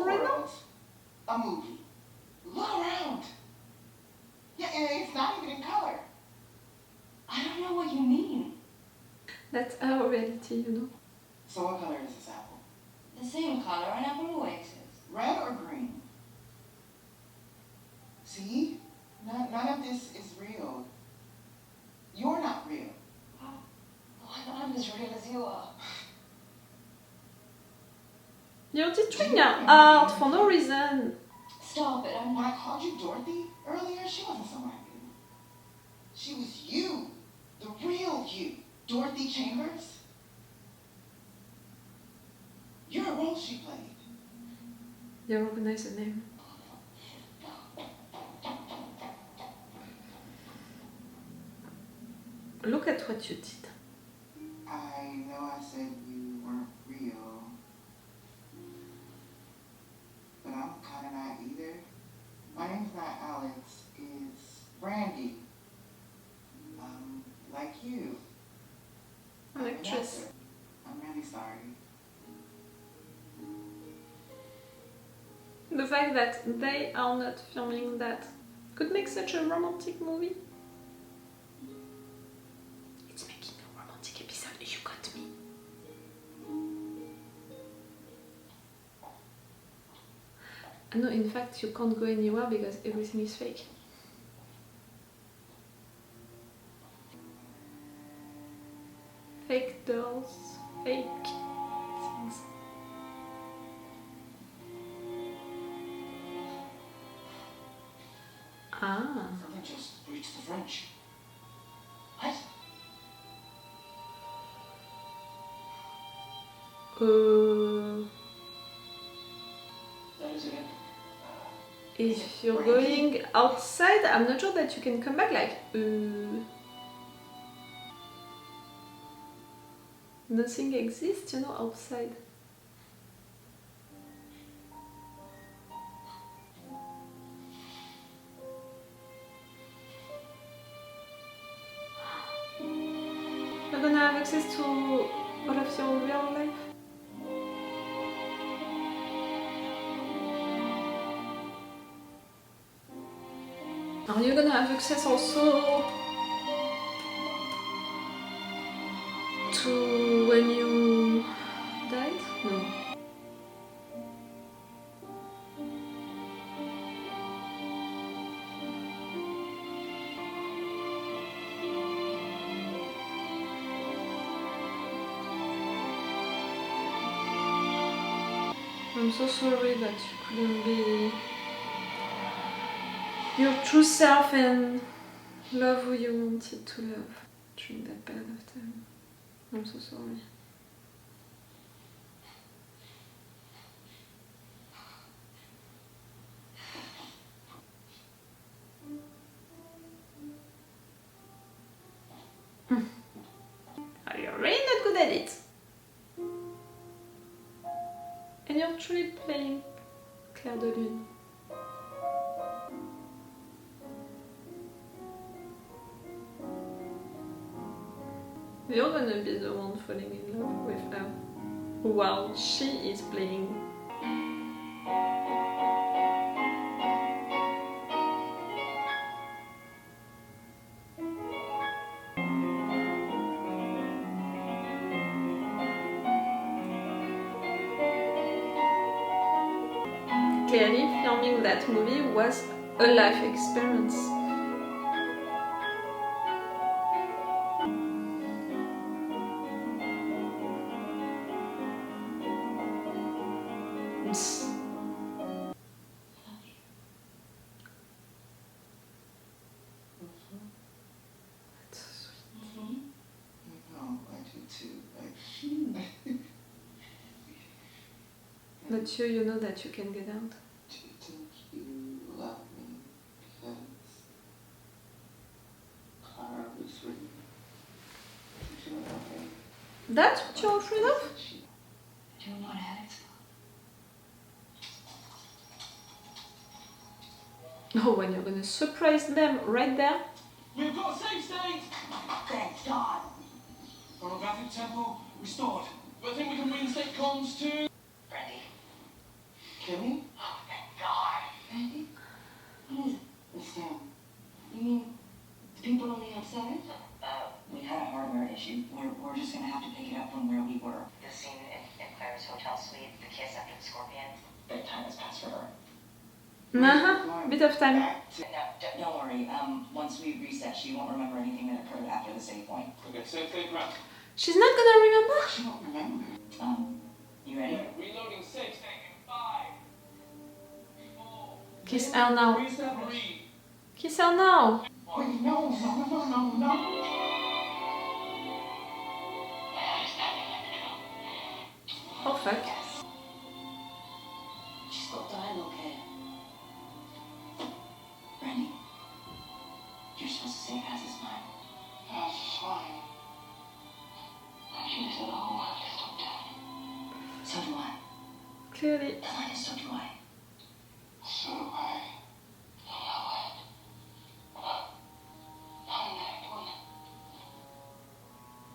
right now? A movie. Look around. Yeah, and it's not even in color. I don't know what you mean. That's our reality, you know. So what color is this apple? The same color an apple always is. Red or green? See? None of this is real. You're not real. Well, I'm as real as you are. You're destroying our art for no reason. Stop it, I'm When not. I called you Dorothy earlier, she wasn't someone I knew. She was you. The real you. Dorothy Chambers. You're a role she played. You recognize the name. Look at what you did. I know I said you weren't real, but I'm kind of not either. My name's not Alex, it's Brandy. Like you. An actress. I'm really sorry. The fact that they are not filming that could make such a romantic movie. It's making a romantic episode, you got me. No, in fact, you can't go anywhere because everything is fake. Fake dolls, fake things. Ah. Something just reached the French. What? That is again. If you're going outside, I'm not sure that you can come back like nothing exists, you know, outside. You're gonna have access to all of your real life? Are you gonna have access also to when you died? No. I'm so sorry that you couldn't be your true self and love who you wanted to love during that period of time. I'm so sorry. You're really not good at it. And you're truly playing Claire de Lune. You're gonna be the one falling in love with her while she is playing. Clearly, filming that movie was a life experience. But you know that you can get out. Do you think you love me because Clara was with me? Did you love me? That's what you're afraid of? Do you want Alex? Oh, when you're gonna surprise them right there? We've got a safe state! Thank God. Photographic tempo restored. I think we can reinstate comms to... Brandy. Kimmy? outside? We had a hardware issue. We're just gonna have to pick it up from where we were. The scene in Claire's hotel suite, the kiss after the scorpion. Bedtime has passed for her. Bit of time. No, Don't worry. Once we reset, she won't remember anything that occurred after the save point. Okay, save round. She's not gonna remember? She won't remember. You ready? Reloading save state in 5, 4. Kiss her now. Reverie. Kiss her now. Wait, no. Oh fuck. She's got dialogue here. Brandy, you're supposed to say as is mine. That's fine. I should have said the whole world is locked down. So do I. Clearly. The line is so do I. So do I.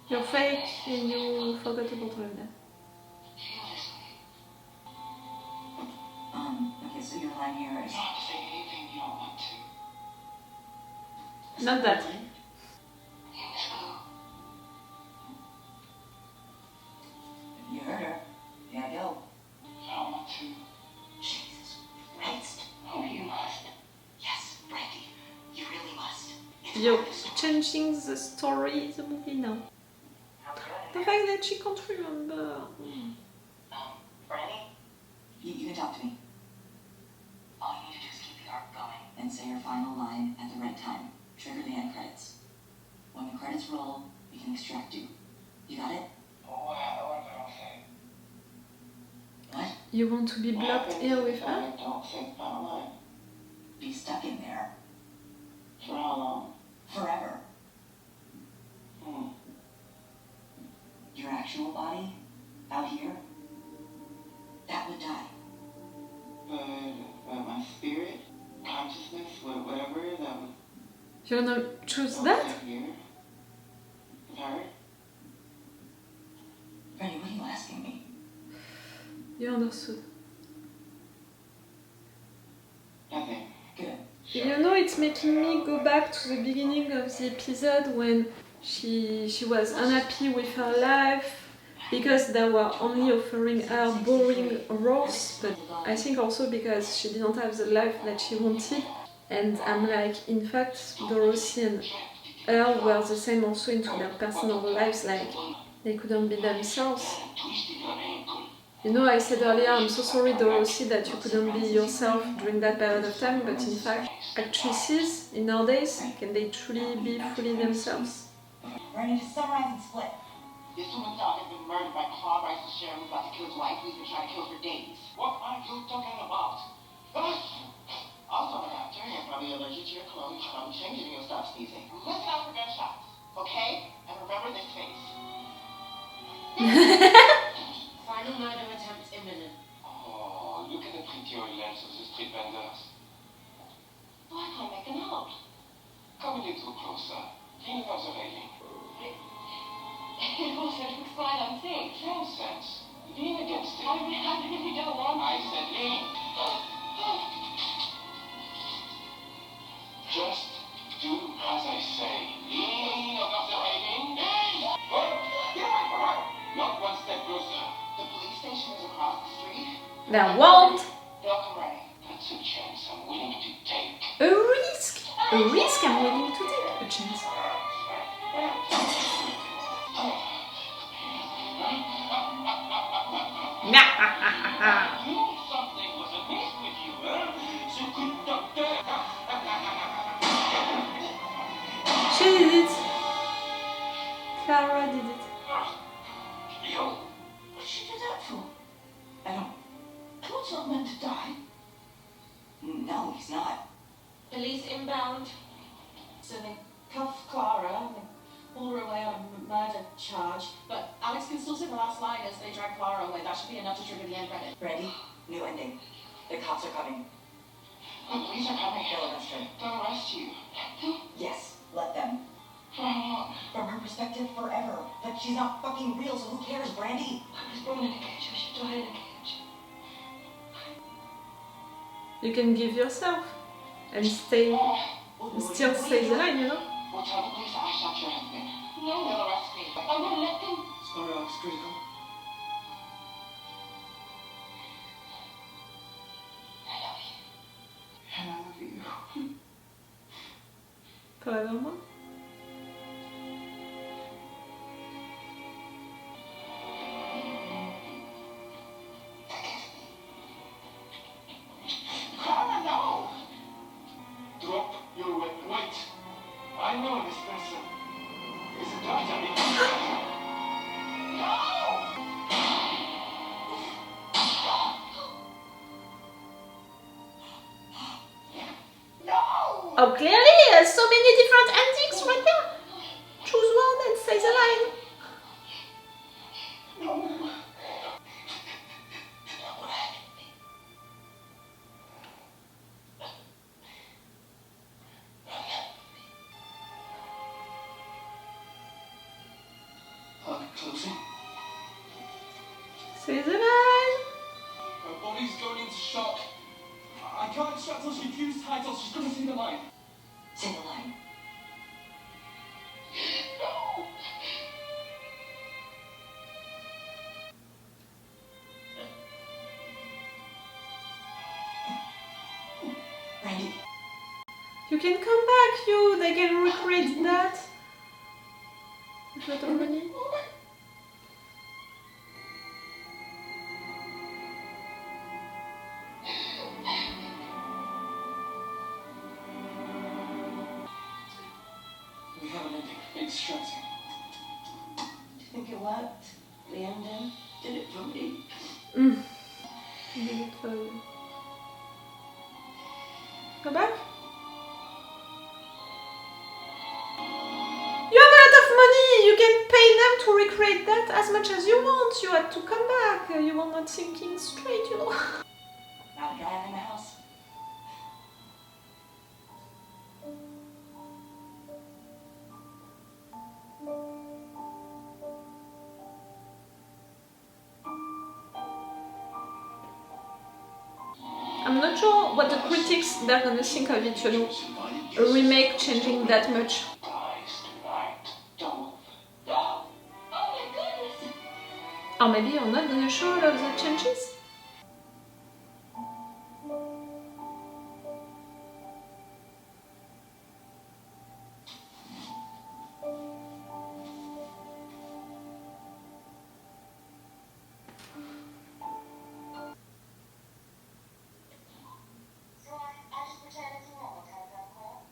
You're fake and you forgot to control that. Okay, so your line here is... You don't have to say anything you don't want to. Not that. You heard her. Yeah, go. I don't want to. Jesus Christ. Oh, you must. Yes, Brandy. You really must. It's You're part of the story. changing the story of the movie now. The fact that she can't remember. Brandy, You can talk to me. all you need to do is keep the arc going. And say your final line at the right time. Trigger the end credits. When the credits roll, we can extract you. You got it? Oh, what about thing? What? You want to be blocked here with her? I don't think about line. Be stuck in there. For how long? Forever. Your actual body, out here, that would die. But my spirit, consciousness, whatever, that would... You're gonna choose that? Here. With her? Brandy, what are you asking me? You understood. Nothing. Good. You know, it's making me go back to the beginning of the episode when she was unhappy with her life because they were only offering her boring roles, but I think also because she didn't have the life that she wanted. And I'm like, in fact, Dorothy and her were the same also into their personal lives, like they couldn't be themselves. You know, I said earlier, I'm so sorry, Dorothy, that you couldn't be yourself during that period of time, but in fact, actresses in nowadays, can they truly be fully themselves? Brandy, to summarize and split. This woman's dog has been murdered by Claude Rice's sheriff who's about to kill his wife, who's been trying to kill for days. What are you talking about? Also, after you're probably allergic to your clothes, you're probably changing and you'll stop sneezing. Listen out for gunshots, okay? And remember this face. Final murder attempt imminent. Oh, look at the pretty oil lamps of the street vendors. Oh, I can't make them out. Come a little closer. Lean above the railing. It also looks fine, I'm safe. Nonsense. Lean against it. I really don't want I said lean. Just do as I say. Lean above the railing. Lean! Get away from her! Not one step closer. The police station is across the street. There won't! They'll come running. That's a chance I'm willing to take. A risk! A risk I'm willing to take. A chance. You knew something was amiss with you, huh? So good doctor. She did it. Clara did it. You. What did she do that for? I don't... Claude's not meant to die. No, he's not. Police inbound. So they cuff Clara and they pull her away on a murder charge. But Alex can still say the last line as they drag Clara away. That should be enough to trigger the end credit. Brandy, new ending. The cops are coming. The police are coming. They'll arrest her. They'll arrest you. Yes, let them. For how long? From her perspective, forever. But she's not fucking real, so who cares, Brandy? I was born in a cage. I should die in a cage. You can give yourself and stay, still stay the line, you know? Well, tell the police I shot your husband. No. They'll arrest me. I wouldn't let them. Story arc's critical. I love you. And I love you. Forevermore. Clara, no! Drop your weapon. Wait. I know this person. Isn't that Oh, clearly, so many different endings right there. Choose one and say the line. Closing. Say the line. Her body's going into shock. I can't extract till she cues title. She's gonna see the line. Say the line. Randy. You can come back, you. They can recreate that. If not already. We have an ending. Extracting. Do you think it worked? The ending? Did it for me? Did it for you. Go back. You have a lot of money. You can pay them to recreate that as much as you want. You had to come back. You were not thinking straight, you know. Not a guy in the house. I'm not sure what the critics they're gonna think of it, you know. A remake changing that much. dies tonight? Don't. Oh my goodness! Or maybe you're not gonna show all of the changes. So I just pretend it's a normal telephone call.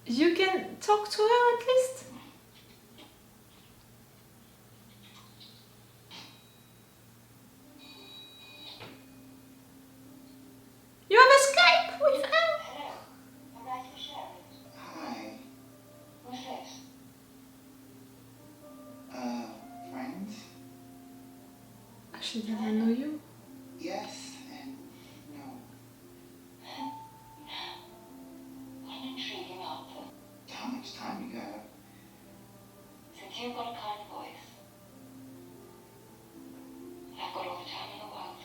You can talk to her at least. You have a Skype with her. Hello. I'm right for sharing. Hi. Who's this? Friends? She doesn't know you. Yes and no. What an intriguing answer. How much time you got? Since you've got a kind voice, I've got all the time in the world.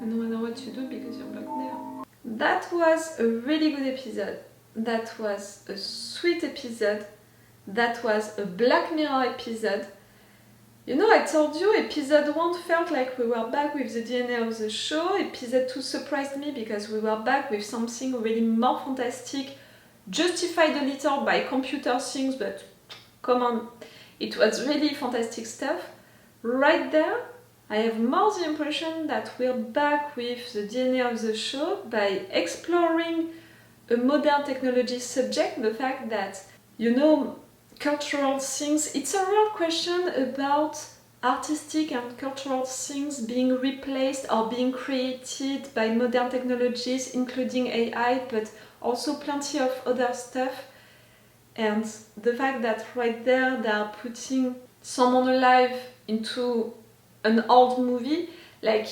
And no matter what you do because you're blocked there. That was a really good episode. That was a sweet episode. That was a Black Mirror episode. You know, I told you episode 1 felt like we were back with the DNA of the show. Episode 2 surprised me because we were back with something really more fantastic, justified a little by computer things, but come on, it was really fantastic stuff. Right there, I have more the impression that we're back with the DNA of the show by exploring a modern technology subject, the fact that, you know, cultural things, it's a real question about artistic and cultural things being replaced or being created by modern technologies, including AI, but also plenty of other stuff. And the fact that right there they are putting someone alive into an old movie, like,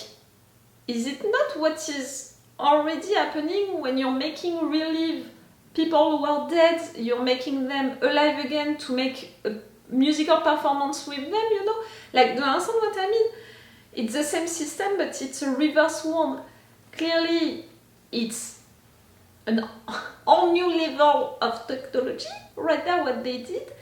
is it not what is already happening when you're making relive people who are dead, you're making them alive again to make a musical performance with them, you know? Like, do you understand what I mean? It's the same system, but it's a reverse one. Clearly, it's an all new level of technology right there what they did,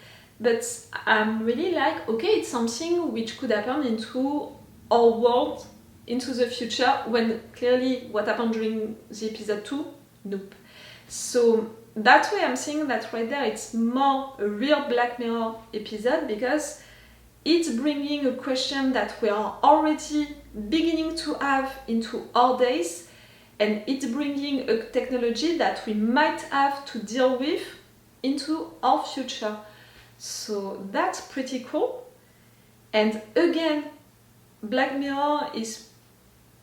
but I'm really like, okay, it's something which could happen into our world into the future, when clearly what happened during the episode 2, nope. So that way I'm saying that right there it's more a real Black Mirror episode, because it's bringing a question that we are already beginning to have into our days, and it's bringing a technology that we might have to deal with into our future. So that's pretty cool. And again, Black Mirror is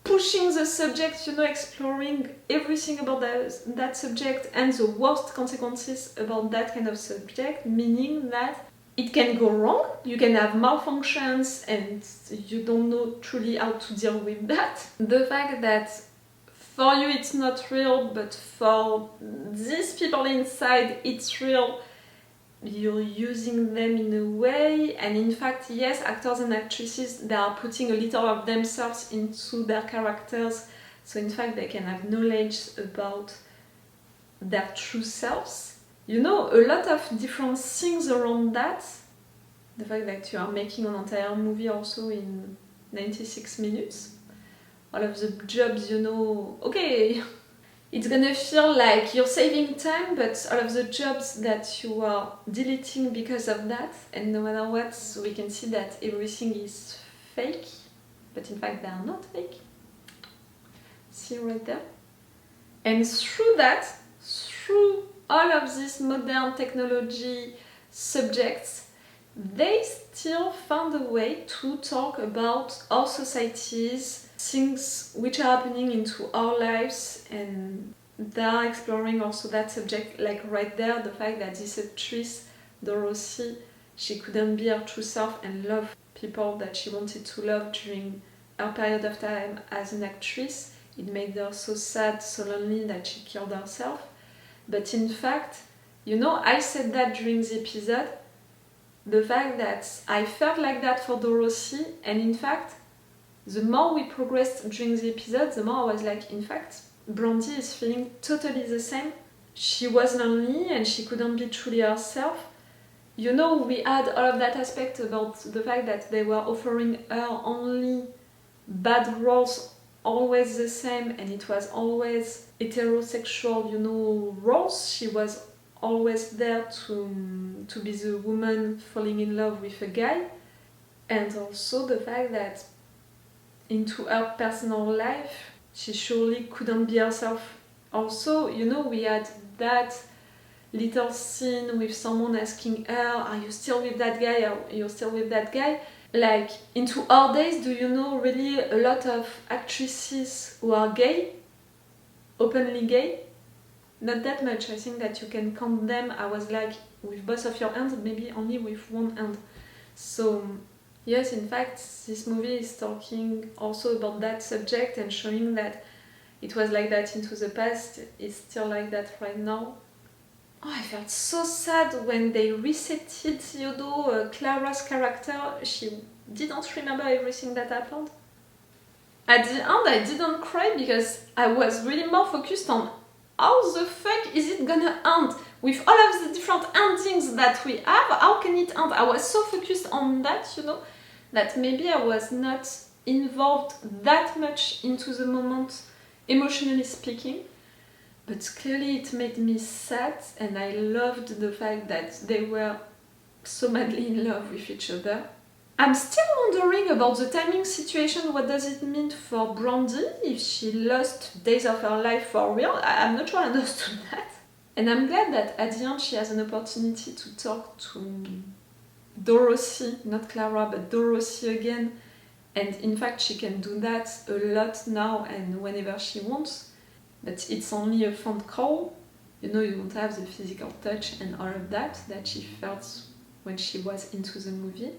pushing the subject, exploring everything about that subject and the worst consequences about that kind of subject, meaning that it can go wrong, you can have malfunctions and you don't know truly how to deal with that. The fact that for you it's not real, but for these people inside it's real, you're using them in a way, and in fact, yes, actors and actresses, they are putting a little of themselves into their characters, so in fact they can have knowledge about their true selves. A lot of different things around that. The fact that you are making an entire movie also in 96 minutes. All of the jobs, okay, it's gonna feel like you're saving time, but all of the jobs that you are deleting because of that, and no matter what, we can see that everything is fake, but in fact they are not fake. See right there? And through that, through all of these modern technology subjects, they still found a way to talk about our societies, things which are happening into our lives, and they are exploring also that subject, like right there, the fact that this actress, Dorothy, she couldn't be her true self and love people that she wanted to love during her period of time as an actress. It made her so sad, so lonely that she killed herself. But in fact, I said that during the episode, the fact that I felt like that for Dorothy, and in fact, the more we progressed during the episode, the more I was like, in fact, Brandy is feeling totally the same. She was lonely and she couldn't be truly herself. We had all of that aspect about the fact that they were offering her only bad roles, always the same, and it was always heterosexual, roles. She was always there to be the woman falling in love with a guy. And also the fact that into her personal life, she surely couldn't be herself. Also, we had that little scene with someone asking her, are you still with that guy? Are you still with that guy? Like, into our days, do you know really a lot of actresses who are gay? Openly gay? Not that much. I think that you can count them, I was like, with both of your hands, maybe only with one hand. So, yes, in fact, this movie is talking also about that subject and showing that it was like that into the past, it's still like that right now. Oh, I felt so sad when they resetted, Clara's character. She didn't remember everything that happened. At the end, I didn't cry because I was really more focused on how the fuck is it gonna end? With all of the different endings that we have, how can it end? I was so focused on that, that maybe I was not involved that much into the moment, emotionally speaking. But clearly it made me sad, and I loved the fact that they were so madly in love with each other. I'm still wondering about the timing situation. What does it mean for Brandy if she lost days of her life for real? I'm not sure I understood that. And I'm glad that at the end she has an opportunity to talk to Dorothy, not Clara, but Dorothy again. And in fact she can do that a lot now and whenever she wants. But it's only a phone call. You won't have the physical touch and all of that she felt when she was into the movie.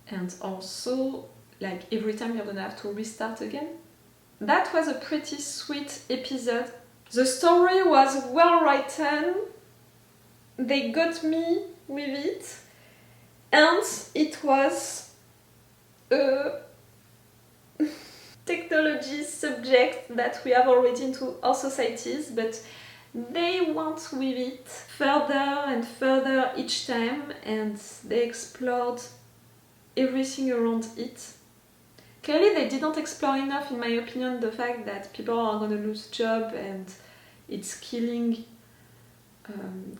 And also, like, every time you're gonna have to restart again. That was a pretty sweet episode. The story was well written. They got me with it. And it was technology subject that we have already into our societies, but they went with it further and further each time, and they explored everything around it. Clearly they didn't explore enough, in my opinion, the fact that people are gonna lose jobs and it's killing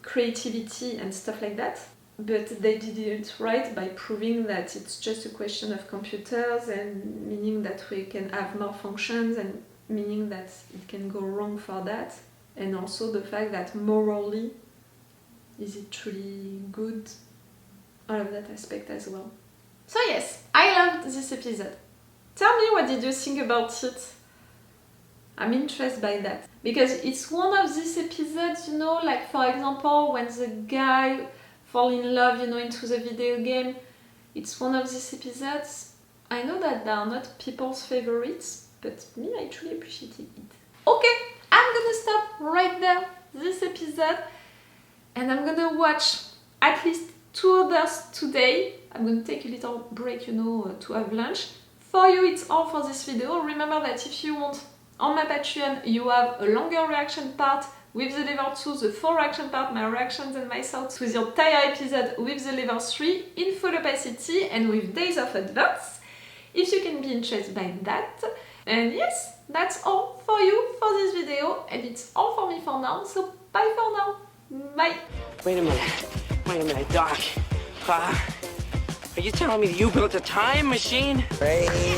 creativity and stuff like that. But they did it right by proving that it's just a question of computers, and meaning that we can have more functions, and meaning that it can go wrong for that. And also the fact that morally, is it truly good? All of that aspect as well. So yes, I loved this episode. Tell me, what did you think about it? I'm interested by that. Because it's one of these episodes, you know, like for example, when the guy fall in love, you know, into the video game. It's one of these episodes. I know that they are not people's favorites, but me, I truly appreciated it. Okay, I'm gonna stop right there, this episode, and I'm gonna watch at least 2 others today. I'm gonna take a little break, you know, to have lunch. For you, it's all for this video. Remember that if you want, on my Patreon, you have a longer reaction part with the level 2, the full reaction part, my reactions and my thoughts with the entire episode with the level 3 in full opacity and with days of advance, if you can be interested by that. And yes, that's all for you for this video, and it's all for me for now, so bye for now. Bye! Wait a minute, Doc. Are you telling me that you built a time machine? Crazy.